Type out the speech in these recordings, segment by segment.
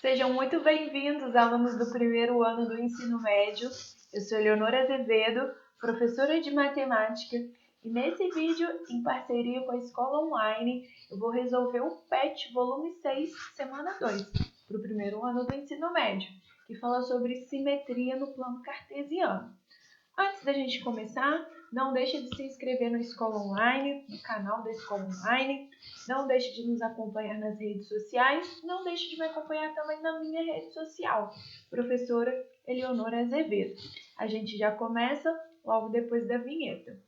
Sejam muito bem-vindos, alunos do primeiro ano do ensino médio. Eu sou Leonora Azevedo, professora de matemática, e nesse vídeo, em parceria com a Escola Online, eu vou resolver o PET volume 6, semana 2, para o primeiro ano do ensino médio, que fala sobre simetria no plano cartesiano. Antes da gente começar, não deixe de se inscrever na Escola Online, no canal da Escola Online. Não deixe de nos acompanhar nas redes sociais. Não deixe de me acompanhar também na minha rede social, professora Eleonora Azevedo. A gente já começa logo depois da vinheta.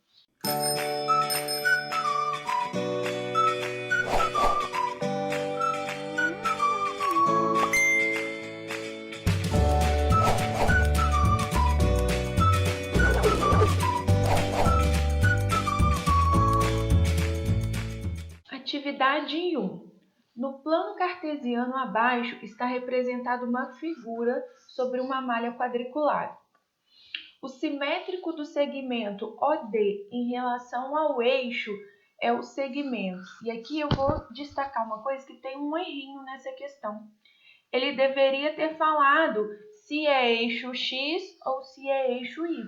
Atividade 1. No plano cartesiano abaixo está representada uma figura sobre uma malha quadriculada. O simétrico do segmento OD em relação ao eixo é o segmento. E aqui eu vou destacar uma coisa que tem um errinho nessa questão. Ele deveria ter falado se é eixo X ou se é eixo Y.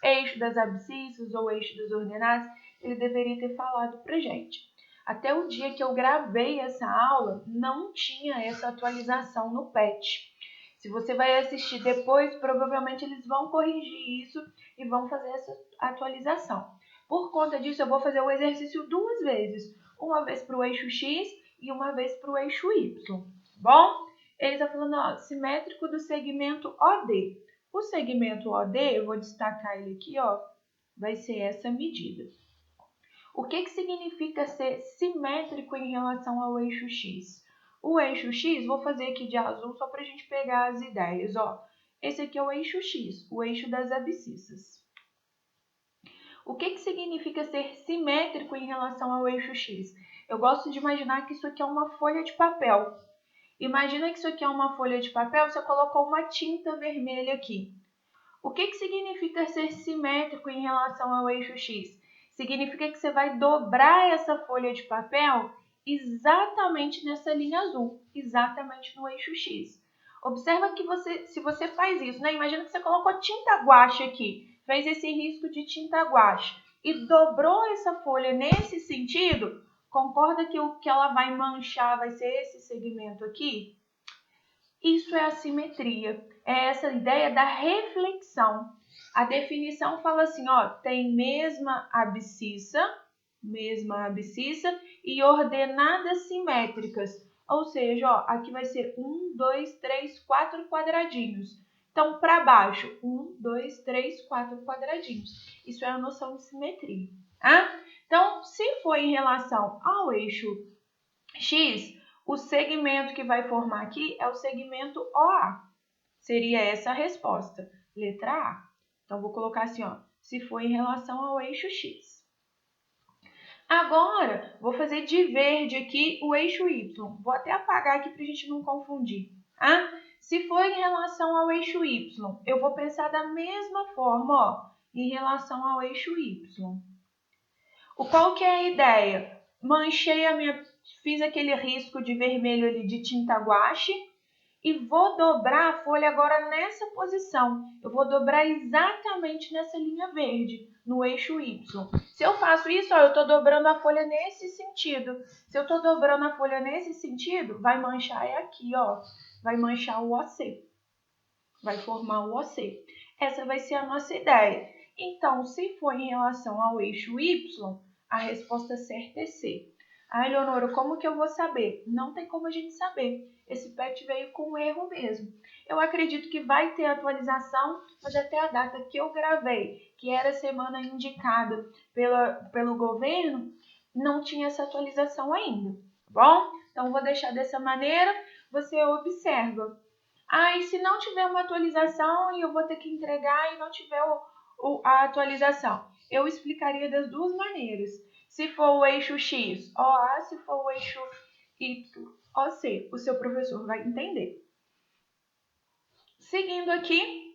Eixo das abscissas ou eixo das ordenadas, ele deveria ter falado pra gente. Até o dia que eu gravei essa aula, não tinha essa atualização no PET. Se você vai assistir depois, provavelmente eles vão corrigir isso e vão fazer essa atualização. Por conta disso, eu vou fazer o exercício 2 vezes. Uma vez para o eixo X e uma vez para o eixo Y. Bom? Ele está falando, ó, simétrico do segmento OD. O segmento OD, eu vou destacar ele aqui, ó, vai ser essa medida. O que significa ser simétrico em relação ao eixo X? O eixo X, vou fazer aqui de azul só para a gente pegar as ideias. Ó. Esse aqui é o eixo X, o eixo das abscissas. O que significa ser simétrico em relação ao eixo X? Eu gosto de imaginar que isso aqui é uma folha de papel. Imagina que isso aqui é uma folha de papel, você colocou uma tinta vermelha aqui. O que significa ser simétrico em relação ao eixo X? Significa que você vai dobrar essa folha de papel exatamente nessa linha azul, exatamente no eixo X. Observa que se você faz isso, né? Imagina que você colocou tinta guache aqui, fez esse risco de tinta guache e dobrou essa folha nesse sentido, concorda que o que ela vai manchar vai ser esse segmento aqui? Isso é a simetria, é essa ideia da reflexão. A definição fala assim, ó, tem mesma abscissa e ordenadas simétricas. Ou seja, ó, aqui vai ser 1, 2, 3, 4 quadradinhos. Então, para baixo, 1, 2, 3, 4 quadradinhos. Isso é a noção de simetria. Tá? Então, se for em relação ao eixo X, o segmento que vai formar aqui é o segmento OA. Seria essa a resposta, letra A. Então, vou colocar assim, ó, se for em relação ao eixo X. Agora, vou fazer de verde aqui o eixo Y. Vou até apagar aqui para a gente não confundir. Tá? Se for em relação ao eixo Y, eu vou pensar da mesma forma, ó, em relação ao eixo Y. Qual que é a ideia? Fiz aquele risco de vermelho ali de tinta guache e vou dobrar a folha agora nessa posição. Eu vou dobrar exatamente nessa linha verde, no eixo Y. Se eu faço isso, ó, eu estou dobrando a folha nesse sentido. Se eu estou dobrando a folha nesse sentido, vai manchar aqui, ó. Vai manchar o OC. Vai formar o OC. Essa vai ser a nossa ideia. Então, se for em relação ao eixo Y, a resposta certa é C. Ah, Leonora, como que eu vou saber? Não tem como a gente saber. Esse PET veio com erro mesmo. Eu acredito que vai ter atualização, mas até a data que eu gravei, que era a semana indicada pelo governo, não tinha essa atualização ainda, tá bom? Então, vou deixar dessa maneira, você observa. Ah, e se não tiver uma atualização e eu vou ter que entregar e não tiver a atualização? Eu explicaria das duas maneiras. Se for o eixo X, OA, se for o eixo Y, OC, o seu professor vai entender. Seguindo aqui,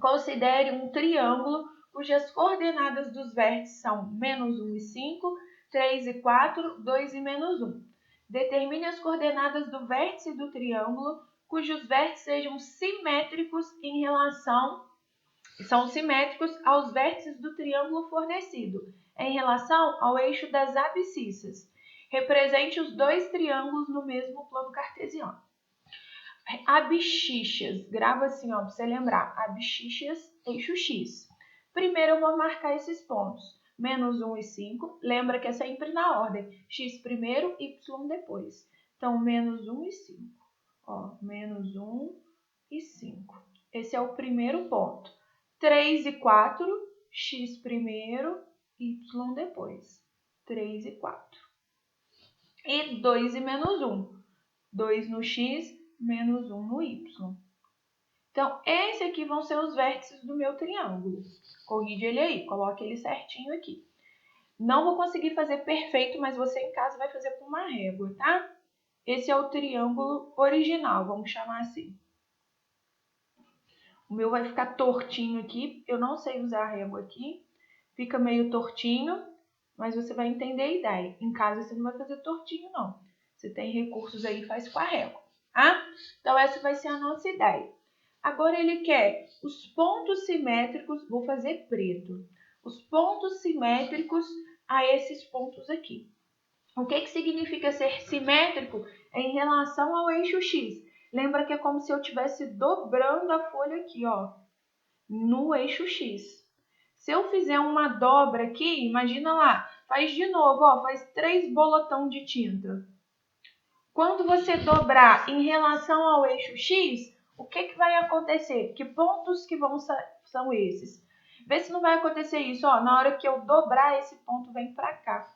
considere um triângulo cujas coordenadas dos vértices são -1 e 5, 3 e 4, 2 e -1. Determine as coordenadas do vértice do triângulo cujos vértices sejam simétricos são simétricos aos vértices do triângulo fornecido, em relação ao eixo das abscissas. Represente os dois triângulos no mesmo plano cartesiano. Abscissas, grava assim, ó, para você lembrar. Abscissas, eixo X. Primeiro eu vou marcar esses pontos. Menos 1 e 5. Lembra que é sempre na ordem. X primeiro, Y depois. Então, menos 1 e 5. Ó, menos 1 e 5. Esse é o primeiro ponto. 3 e 4, X primeiro, Y depois. 3 e 4. E 2 e menos 1. 2 no X, menos 1 no Y. Então, esses aqui vão ser os vértices do meu triângulo. Corrige ele aí, coloque ele certinho aqui. Não vou conseguir fazer perfeito, mas você em casa vai fazer com uma régua, tá? Esse é o triângulo original, vamos chamar assim. O meu vai ficar tortinho aqui, eu não sei usar a régua aqui. Fica meio tortinho, mas você vai entender a ideia. Em casa você não vai fazer tortinho, não. Você tem recursos aí, faz com a régua, tá? Então, essa vai ser a nossa ideia. Agora, ele quer os pontos simétricos, vou fazer preto. Os pontos simétricos a esses pontos aqui. O que significa ser simétrico em relação ao eixo X? Lembra que é como se eu estivesse dobrando a folha aqui, ó, no eixo X. Se eu fizer uma dobra aqui, imagina lá, faz de novo, ó, faz 3 bolotão de tinta. Quando você dobrar em relação ao eixo X, o que vai acontecer? Que pontos que são esses? Vê se não vai acontecer isso, ó, na hora que eu dobrar esse ponto vem para cá.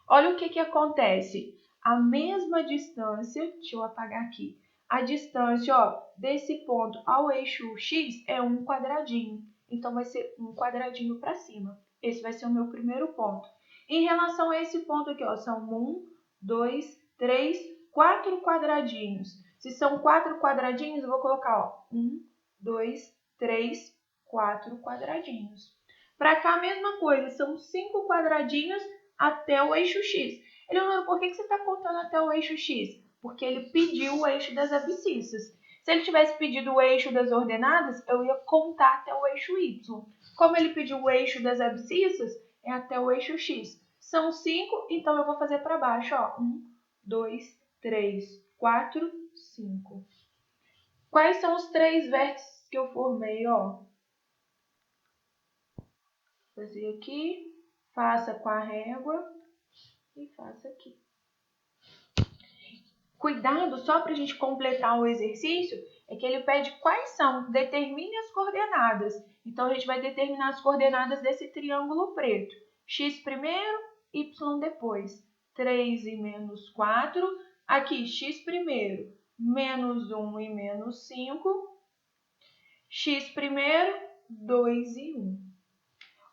Olha o que acontece. A mesma distância, deixa eu apagar aqui, a distância, ó, desse ponto ao eixo X é um quadradinho. Então, vai ser um quadradinho para cima. Esse vai ser o meu primeiro ponto. Em relação a esse ponto aqui, ó, são 1, 2, 3, 4 quadradinhos. Se são 4 quadradinhos, eu vou colocar, ó, 1, 2, 3, 4 quadradinhos. Para cá, a mesma coisa, são 5 quadradinhos até o eixo X. Eleonora, por que você está contando até o eixo X? Porque ele pediu o eixo das abscissas. Se ele tivesse pedido o eixo das ordenadas, eu ia contar até o eixo Y. Como ele pediu o eixo das abscissas, é até o eixo X. São 5, então eu vou fazer para baixo, ó. 1, 2, 3, 4, 5. Quais são os 3 vértices que eu formei, ó? Vou fazer aqui, faça com a régua e faça aqui. Cuidado, só para a gente completar o exercício, é que ele pede quais são, determine as coordenadas. Então, a gente vai determinar as coordenadas desse triângulo preto. X primeiro, Y depois. 3 e menos 4. Aqui, X primeiro, menos 1 e menos 5. X primeiro, 2 e 1.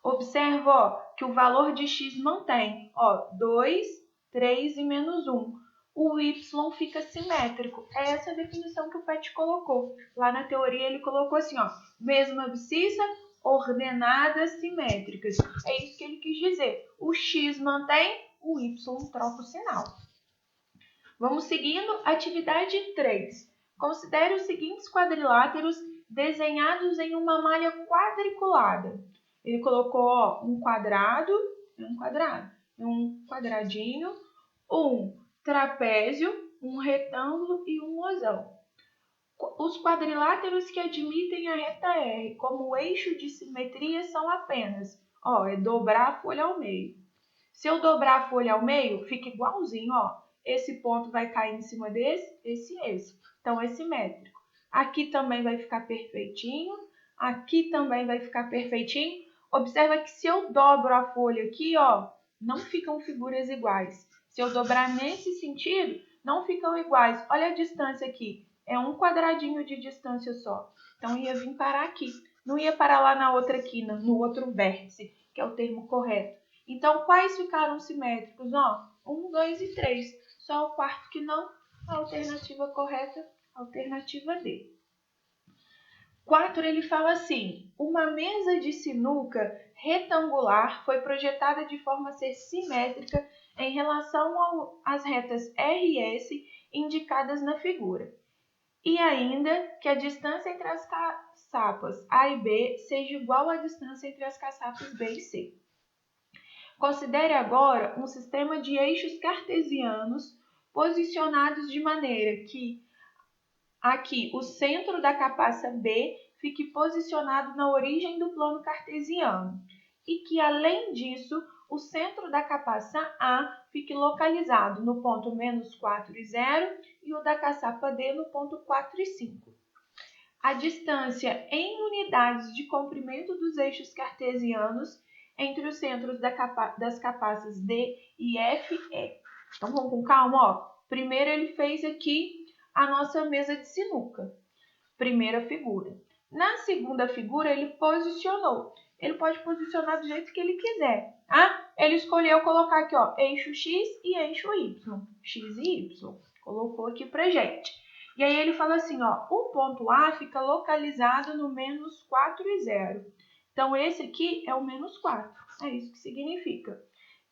Observa, ó, que o valor de X mantém. Ó, 2, 3 e menos 1. O Y fica simétrico. É essa a definição que o PET colocou. Lá na teoria ele colocou assim, ó, mesma abscissa, ordenadas simétricas. É isso que ele quis dizer. O X mantém, o Y troca o sinal. Vamos seguindo. Atividade 3. Considere os seguintes quadriláteros desenhados em uma malha quadriculada. Ele colocou, ó, um quadradinho, um trapézio, um retângulo e um mosão. Os quadriláteros que admitem a reta R como eixo de simetria são apenas, ó, é dobrar a folha ao meio. Se eu dobrar a folha ao meio, fica igualzinho, ó. Esse ponto vai cair em cima desse, esse. Então, é simétrico. Aqui também vai ficar perfeitinho, aqui também vai ficar perfeitinho. Observa que se eu dobro a folha aqui, ó, não ficam figuras iguais. Se eu dobrar nesse sentido, não ficam iguais. Olha a distância aqui. É um quadradinho de distância só. Então, ia vir parar aqui. Não ia parar lá na outra quina, no outro vértice, que é o termo correto. Então, quais ficaram simétricos? Ó, 1, 2 e 3. Só o quarto que não. A alternativa correta, alternativa D. 4, ele fala assim, uma mesa de sinuca retangular foi projetada de forma a ser simétrica em relação às retas R e S indicadas na figura. e ainda que a distância entre as caçapas A e B seja igual à distância entre as caçapas B e C. Considere agora um sistema de eixos cartesianos posicionados de maneira que aqui o centro da capaça B fique posicionado na origem do plano cartesiano e que, além disso, o centro da capaça A fique localizado no ponto -4 e 0 e o da caçapa D no ponto 4 e 5. A distância em unidades de comprimento dos eixos cartesianos entre os centros das capaças D e F é. Então vamos com calma, ó. Primeiro ele fez aqui a nossa mesa de sinuca. Primeira figura. Na segunda figura ele posicionou. Ele pode posicionar do jeito que ele quiser. Tá? Ele escolheu colocar aqui, ó, eixo X e eixo Y. X e Y. Colocou aqui pra gente. E aí ele fala assim, ó, o ponto A fica localizado no -4 e 0. Então, esse aqui é o -4. É isso que significa.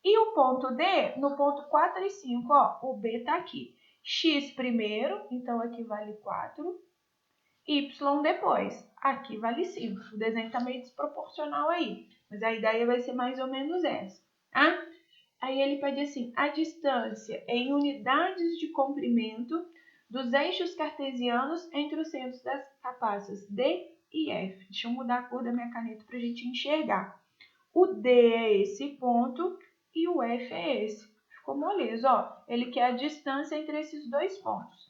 E o ponto D, no ponto 4 e 5, ó, o B está aqui. X primeiro, então aqui vale 4. Y depois, aqui vale 5. O desenho está meio desproporcional aí, mas a ideia vai ser mais ou menos essa, tá? Aí ele pede assim, a distância em unidades de comprimento dos eixos cartesianos entre os centros das capaças D e F. Deixa eu mudar a cor da minha caneta para a gente enxergar. O D é esse ponto e o F é esse. Ficou moleza, ó. Ele quer a distância entre esses dois pontos.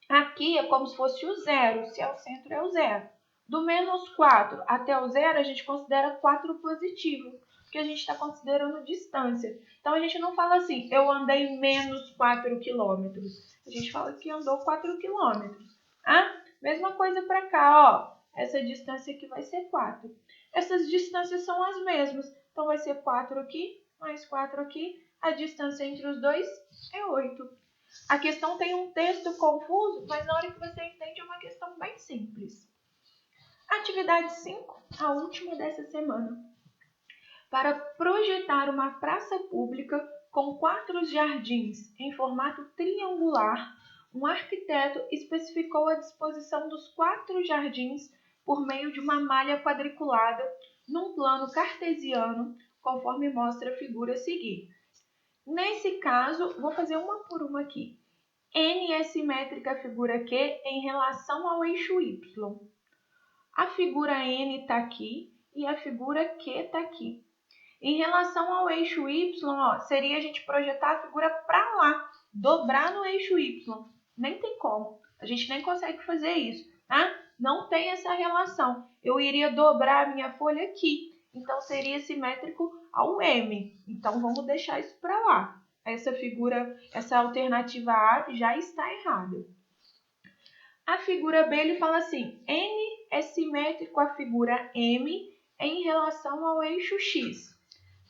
Aqui é como se fosse o zero, se é o centro é o zero. Do -4 até o zero, a gente considera 4 positivo, porque a gente está considerando distância. Então, a gente não fala assim, eu andei -4 quilômetros. A gente fala que andou 4 quilômetros. Ah? Mesma coisa para cá, ó. Essa distância aqui vai ser 4. Essas distâncias são as mesmas. Então, vai ser 4 aqui, mais 4 aqui. A distância entre os dois é 8. A questão tem um texto confuso, mas na hora que você entende é uma questão bem simples. Atividade 5, a última dessa semana. Para projetar uma praça pública com 4 jardins em formato triangular, um arquiteto especificou a disposição dos 4 jardins por meio de uma malha quadriculada num plano cartesiano, conforme mostra a figura a seguir. Nesse caso, vou fazer uma por uma aqui. N é simétrica à figura Q em relação ao eixo Y. A figura N está aqui e a figura Q está aqui. Em relação ao eixo Y, ó, seria a gente projetar a figura para lá, dobrar no eixo Y. Nem tem como, a gente nem consegue fazer isso, tá? Não tem essa relação. Eu iria dobrar a minha folha aqui, então seria simétrico ao M. Então vamos deixar isso para lá. Essa figura, essa alternativa A já está errada. A figura B, ele fala assim, N é simétrico à figura M em relação ao eixo X.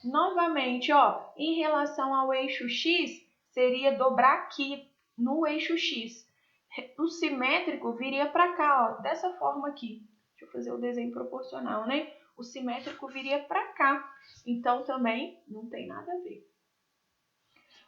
Novamente, ó, em relação ao eixo X, seria dobrar aqui no eixo X. O simétrico viria para cá, ó, dessa forma aqui. Deixa eu fazer o desenho proporcional, né? O simétrico viria para cá. Então, também não tem nada a ver.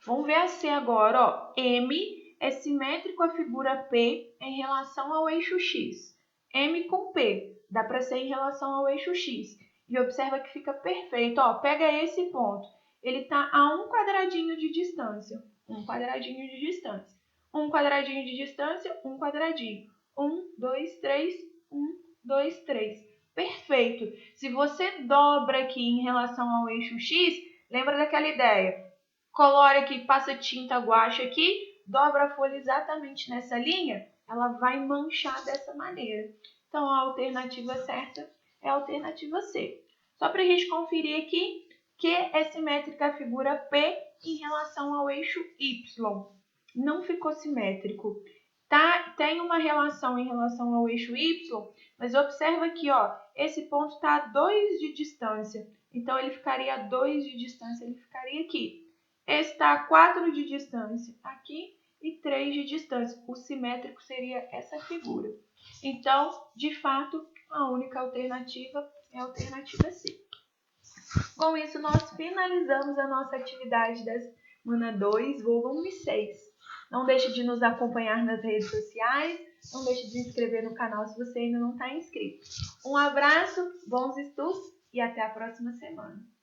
Vamos ver a C agora, ó. M é simétrico à figura P em relação ao eixo X. M com P, dá para ser em relação ao eixo X. E observa que fica perfeito, ó. Pega esse ponto. Ele está a um quadradinho de distância. Um quadradinho de distância. Um quadradinho de distância, um quadradinho. 1, 2, 3, 1, 2, 3. Perfeito. Se você dobra aqui em relação ao eixo X, lembra daquela ideia? Colore aqui, passa tinta guache aqui, dobra a folha exatamente nessa linha, ela vai manchar dessa maneira. Então, a alternativa certa é a alternativa C. Só para a gente conferir aqui, Q é simétrica à figura P em relação ao eixo Y. Não ficou simétrico. Tem uma relação em relação ao eixo Y, mas observa aqui, ó, esse ponto está a 2 de distância. Então, ele ficaria a 2 de distância, ele ficaria aqui. Esse está a 4 de distância aqui e 3 de distância. O simétrico seria essa figura. Então, de fato, a única alternativa é a alternativa C. Com isso, nós finalizamos a nossa atividade da semana 2, volume 6. Não deixe de nos acompanhar nas redes sociais, Não deixe de se inscrever no canal se você ainda não está inscrito. Um abraço, bons estudos e até a próxima semana.